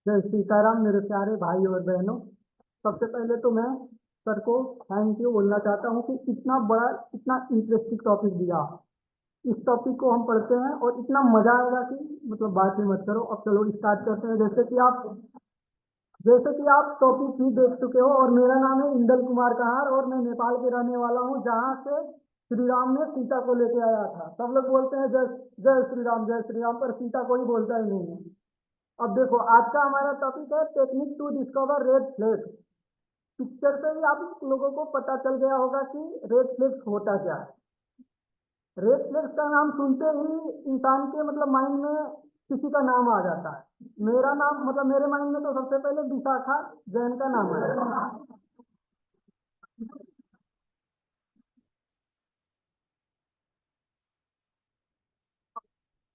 जय सीताराम मेरे प्यारे भाई और बहनों। सबसे पहले तो मैं सर को थैंक यू बोलना चाहता हूँ कि इतना बड़ा इतना इंटरेस्टिंग टॉपिक दिया। इस टॉपिक को हम पढ़ते हैं और इतना मजा आएगा कि मतलब बात ही मत करो। अब चलो स्टार्ट करते हैं। जैसे कि आप टॉपिक भी देख चुके हो और मेरा नाम है इंदल कुमार कहार और मैं नेपाल के रहने वाला हूँ, जहाँ से श्री राम ने सीता को लेके आया था। सब लोग बोलते हैं जय जय श्री राम, पर सीता को ही बोलता ही नहीं है। अब देखो, आज का हमारा टॉपिक है technique to discover red flag. Picture से ही आप लोगों को पता चल गया होगा कि रेड फ्लैग्स होता क्या है। रेड फ्लैग्स का नाम सुनते ही इंसान के मतलब माइंड में किसी का नाम आ जाता है। मेरा नाम मतलब मेरे माइंड में तो सबसे पहले विशाखा जैन का नाम आया।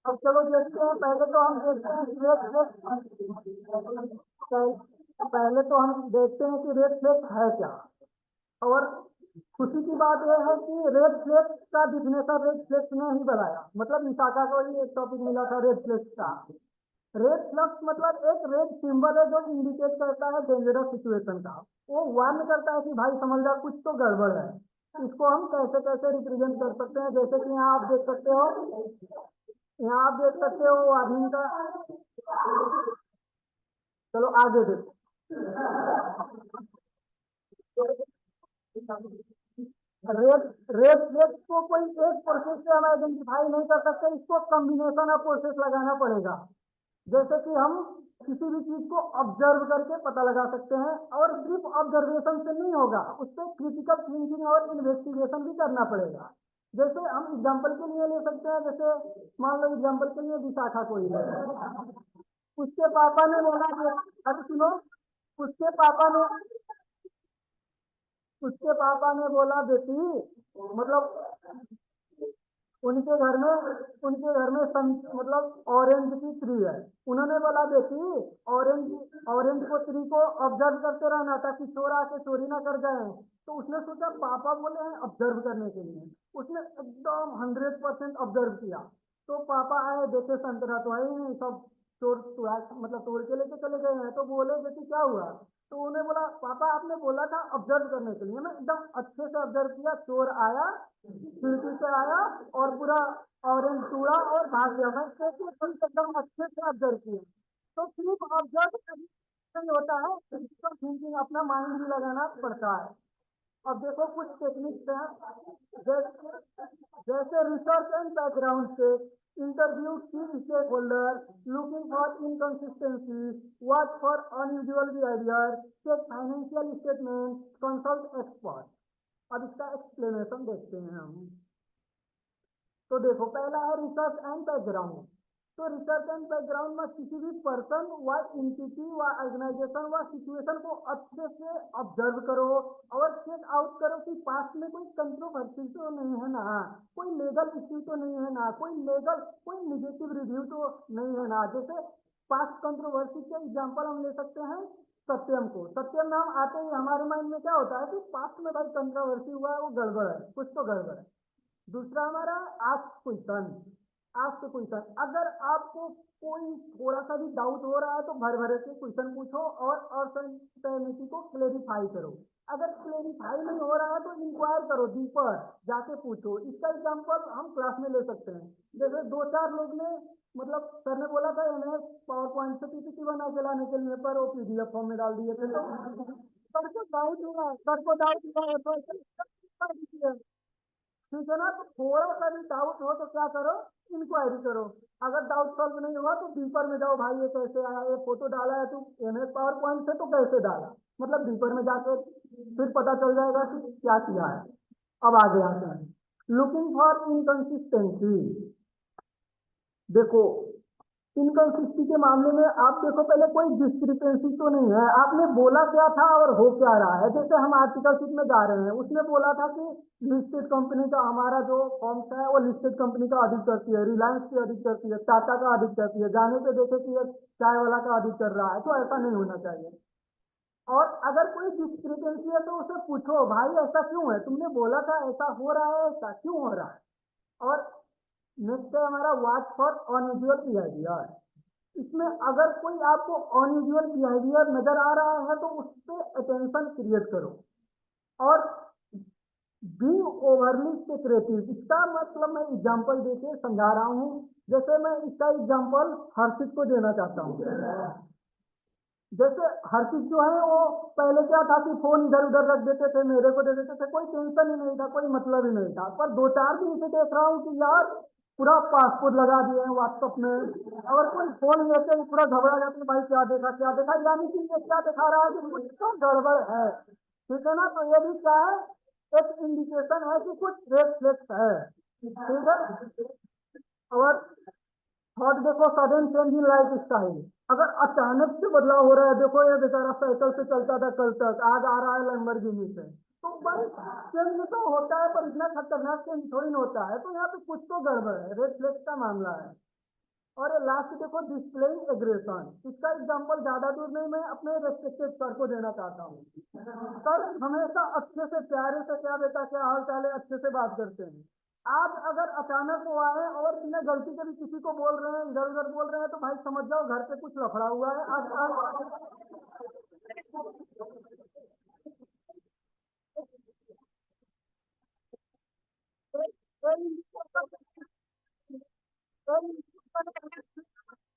अब चलो देखते हैं। पहले तो हम देखते हैं कि पहले तो हम देखते हैं कि रेड फ्लैग है क्या। और खुशी की बात यह है कि रेड फ्लेक्स का डिफिनेशन रेड फ्लेक्स ने ही बनाया। मतलब विशाखा को ही एक टॉपिक मिला था रेड फ्लेक्स का। रेड फ्लेक्स मतलब एक रेड सिंबल है जो इंडिकेट करता है डेंजरस सिचुएशन का। वो वार्न करता है कि भाई समझ जा कुछ तो गड़बड़ है। इसको हम कैसे कैसे रिप्रेजेंट कर सकते हैं, जैसे कि यहाँ आप देख सकते हो। यहाँ आप देख सकते हो आदमी का। चलो आगे देखो। रेड रेड रेड को कोई एक प्रोसेस से हम आइडेंटिफाई नहीं कर सकते, इसको कॉम्बिनेशन ऑफ प्रोसेस लगाना पड़ेगा। जैसे कि हम किसी भी चीज को ऑब्जर्व करके पता लगा सकते हैं, और सिर्फ ऑब्जर्वेशन से नहीं होगा, उससे क्रिटिकल थिंकिंग और इन्वेस्टिगेशन भी करना पड़ेगा। जैसे हम एग्जाम्पल के लिए ले सकते हैं, जैसे मान लो एग्जाम्पल के लिए विशाखा को ही ले। उसके पापा ने बोला कि अरे सुनो, उसके पापा ने उसके पापा ने बोला बेटी, मतलब मतलब ऑरेंज की ट्री है। उन्होंने बोला बेटी, ऑरेंज ऑरेंज को ट्री को ऑब्जर्व करते रहना ताकि चोर आके चोरी ना कर जाए। तो उसने सोचा पापा बोले हैं ऑब्जर्व करने के लिए। उसने एकदम 100% ऑब्जर्व किया। तो पापा आए, देखे संतरा तो है ही नहीं, सब चोर मतलब तोड़ के लेके चले गए हैं। तो बोले बेटी क्या हुआ। तो उन्हें बोला पापा आपने बोला था ऑब्जर्व करने के लिए, मैं एकदम अच्छे से ऑब्जर्व किया। चोर आया, खिड़की से आया और पूरा ऑरेंज टूरा और भाग गया। मैं एकदम अच्छे से ऑब्जर्व किया। तो सिर्फ ऑब्जर्व नहीं होता है, क्रिटिकल थिंकिंग अपना माइंड भी लगाना पड़ता है। अब देखो कुछ टेक्निक्स हैं, जैसे जैसे research and background check, interview की stakeholder, looking for inconsistency, watch for unusual behaviour, check financial statement, consult expert. अब इसका एक्सप्लेनेशन देखते हैं हम। तो देखो, पहला है रिसर्च एंड बैकग्राउंड। तो रिसर्च एंड बैकग्राउंड में किसी भी पर्सन व इंटिटी व ऑर्गेनाइजेशन व सिचुएशन को अच्छे से ऑब्जर्व करो और चेक आउट करो कि पास्ट में कोई कंट्रोवर्सी तो नहीं है ना, कोई लीगल इश्यू तो नहीं है ना, कोई निगेटिव रिव्यू तो नहीं है ना। जैसे पास्ट कंट्रोवर्सी के एग्जांपल हम ले सकते हैं सत्यम को। सत्यम नाम आते ही हमारे माइंड में क्या होता है कि पास्ट में भाई कंट्रोवर्सी हुआ है, वो गड़बड़ है, कुछ तो गड़बड़ है। दूसरा हमारा आस्क क्वेश्चन। आस्क क्वेश्चन, अगर आपको कोई थोड़ा सा भी डाउट हो रहा है तो भर भरे के क्वेश्चन पूछो और अनसर्टेनिटी को क्लेरिफाई करो। अगर क्लेरिफाई नहीं हो रहा है तो इंक्वायर करो, डीपर जाके पूछो। इसका एग्जांपल हम क्लास में ले सकते हैं। जैसे दो चार लोग ने मतलब सर ने बोला था एमएस पावर पॉइंट से पीपीटी बना के लाने के लिए, पर वो पीडीएफ फॉर्म में डाल दिए थे। तो सर को डाउट हुआ, सर को डाउट हुआ है तो ठीक है ना। तो थोड़ा सा भी डाउट हो तो क्या करो, इंक्वायरी करो। अगर डाउट सॉल्व नहीं हुआ तो डीपर में जाओ, भाई ये कैसे आया, ये फोटो डाला है तू एमएस पावर पॉइंट से तो कैसे डाला। मतलब डीपर में जाके फिर पता चल जाएगा कि क्या किया है। अब आगे आते हैं लुकिंग फॉर इनकंसिस्टेंसी। देखो, इनकंसिस्टेंसी के मामले में आप देखो, पहले कोई डिस्क्रिपेंसी तो नहीं है, आपने बोला क्या था और हो क्या रहा है। जैसे हम आर्टिकल शीट में जा रहे हैं, उसने बोला था कि लिस्टेड कंपनी का हमारा जो फॉर्म्स है वो लिस्टेड कंपनी का ऑडिट करती है, रिलायंस की ऑडिट करती है, टाटा का ऑडिट करती है। जाने पे देखे कि ये चाय वाला का ऑडिट कर रहा है, तो ऐसा नहीं होना चाहिए। और अगर कोई डिस्क्रिपेंसी है तो उसे पूछो, भाई ऐसा क्यों है, तुमने बोला था ऐसा हो रहा है, ऐसा क्यों हो रहा है। और नेक्स्ट है हमारा वॉच फॉर अनयूजुअल बिहेवियर। इसमें अगर कोई आपको अनयूजुअल बिहेवियर नजर आ रहा है तो उस पर अटेंशन क्रिएट करो। और बीइंग ओवरली सेक्रेटिव, इसका मतलब मैं एग्जांपल देके समझा रहा हूँ। जैसे मैं इसका एग्जांपल हर्षित को देना चाहता हूँ। जैसे हर्षित जो है वो पहले क्या था कि फोन इधर उधर रख देते थे, मेरे को दे देते थे, कोई टेंशन ही नहीं था, कोई मतलब ही नहीं था। पर 2-4 दिन से देख रहा हूँ कि यार पूरा पासपोर्ट लगा दिए हैं व्हाट्सएप में। अगर कोई फोन लेते ही पूरा घबरा जाते हैं, भाई क्या देखा क्या देखा, यानी कि ये क्या दिखा रहा है कि कुछ तो गड़बड़ है। ठीक है ना? तो ये भी क्या है, एक इंडिकेशन है कि कुछ रेड फ्लैग्स है। ठीक है? और थर्ड देखो, sudden change in life style. अगर अचानक से बदलाव हो रहा है, देखो ये बेचारा साइकिल से चलता था कल तक, आज आ रहा है लैम्बोर्गिनी से, तो भाई चेंज तो होता है पर इतना खतरनाक चेंज थोड़ी ना होता है। तो यहाँ पे कुछ तो गड़बड़ है, रेड फ्लैग का मामला है। और लास्ट देखो, डिस्प्लेइंग एग्रेशन। इसका एग्जांपल ज्यादा दूर नहीं, मैं अपने रेस्पेक्टेड सर को देना चाहता हूँ। सर हमेशा अच्छे से प्यारे से, क्या बेटा क्या हाल चाल है, अच्छे से बात करते हैं। आज अगर अचानक वो आए और बिना गलती के भी किसी को बोल रहे हैं, इधर उधर बोल रहे हैं, तो भाई समझ जाओ घर पे कुछ लफड़ा हुआ है आज।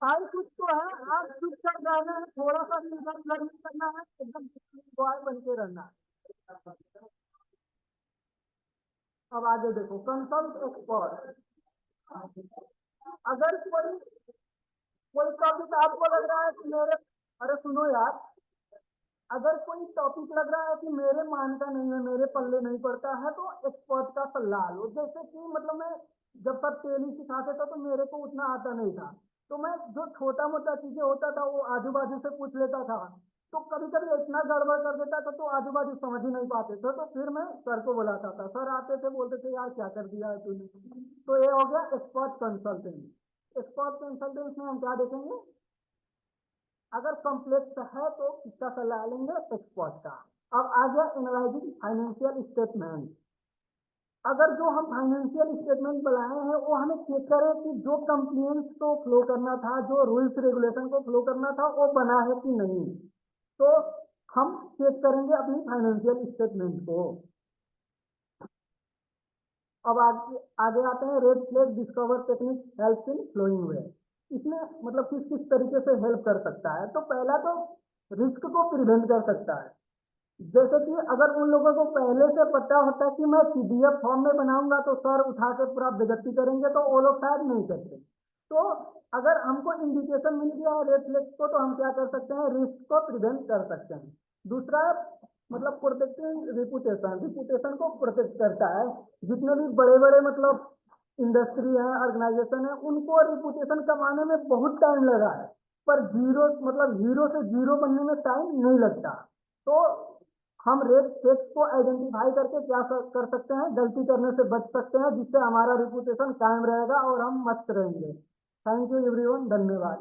भाई कुछ तो है, आज चुप कर जाना है, थोड़ा सा इधर उधर नहीं करना है, एकदम बॉय बन के रहना है। अब आगे देखो, कंसल्ट एक्सपर्ट। अगर कोई कोई टॉपिक आपको लग रहा है कि मेरे, अरे सुनो यार, अगर कोई टॉपिक लग रहा है कि मेरे मानता नहीं है, मेरे पल्ले नहीं पड़ता है, तो एक्सपर्ट का सलाह लो। जैसे कि मतलब मैं जब तक टेली सिखाते था तो मेरे को उतना आता नहीं था, तो मैं जो छोटा मोटा चीजें होता था वो आजू बाजू से पूछ लेता था। तो कभी कभी इतना गड़बड़ कर देता था तो आजू बाजू समझ ही नहीं पाते थे, तो फिर मैं सर को बुलाता था। सर आते थे, बोलते थे यार क्या कर दिया है तूने। तो ये हो गया एक्सपर्ट कंसल्टेंट। एक्सपर्ट कंसल्टेंट में हम क्या देखेंगे, अगर कॉम्प्लेक्स है तो किसका सलाह लेंगे, एक्सपर्ट का। अब आ गया एनालाइजिंग फाइनेंशियल स्टेटमेंट। अगर जो हम फाइनेंशियल स्टेटमेंट बनाए हैं वो हमें चेक करें कि जो कंप्लेंट्स को फ्लो करना था, जो रूल्स रेगुलेशन को फ्लो करना था, वो बना है कि नहीं, तो हम चेक करेंगे अपनी फाइनेंशियल स्टेटमेंट को। अब आगे आगे आते हैं, red flag discover technique help in flowing way. इसमें मतलब किस किस तरीके से हेल्प कर सकता है। तो पहला तो रिस्क को प्रिवेंट कर सकता है। जैसे कि अगर उन लोगों को पहले से पता होता है कि मैं पीडीएफ फॉर्म में बनाऊंगा तो सर उठा के पूरा बेइज्जती करेंगे, तो वो लोग शायद नहीं करते। तो अगर हमको इंडिकेशन मिल गया है रेड फ्लैग को, तो हम क्या कर सकते हैं, रिस्क को प्रिवेंट कर सकते हैं। दूसरा मतलब प्रोटेक्टिंग रिपुटेशन, रिपुटेशन को प्रोटेक्ट करता है। जितने भी बड़े बड़े मतलब इंडस्ट्री है, ऑर्गेनाइजेशन है, उनको रिपुटेशन कमाने में बहुत टाइम लगा है, पर जीरो मतलब हीरो से जीरो बनने में टाइम नहीं लगता। तो हम रेड फ्लैग्स को आइडेंटिफाई करके क्या कर सकते हैं, गलती करने से बच सकते हैं, जिससे हमारा रिपुटेशन कायम रहेगा और हम मस्त रहेंगे। थैंक यू एवरीवन, धन्यवाद।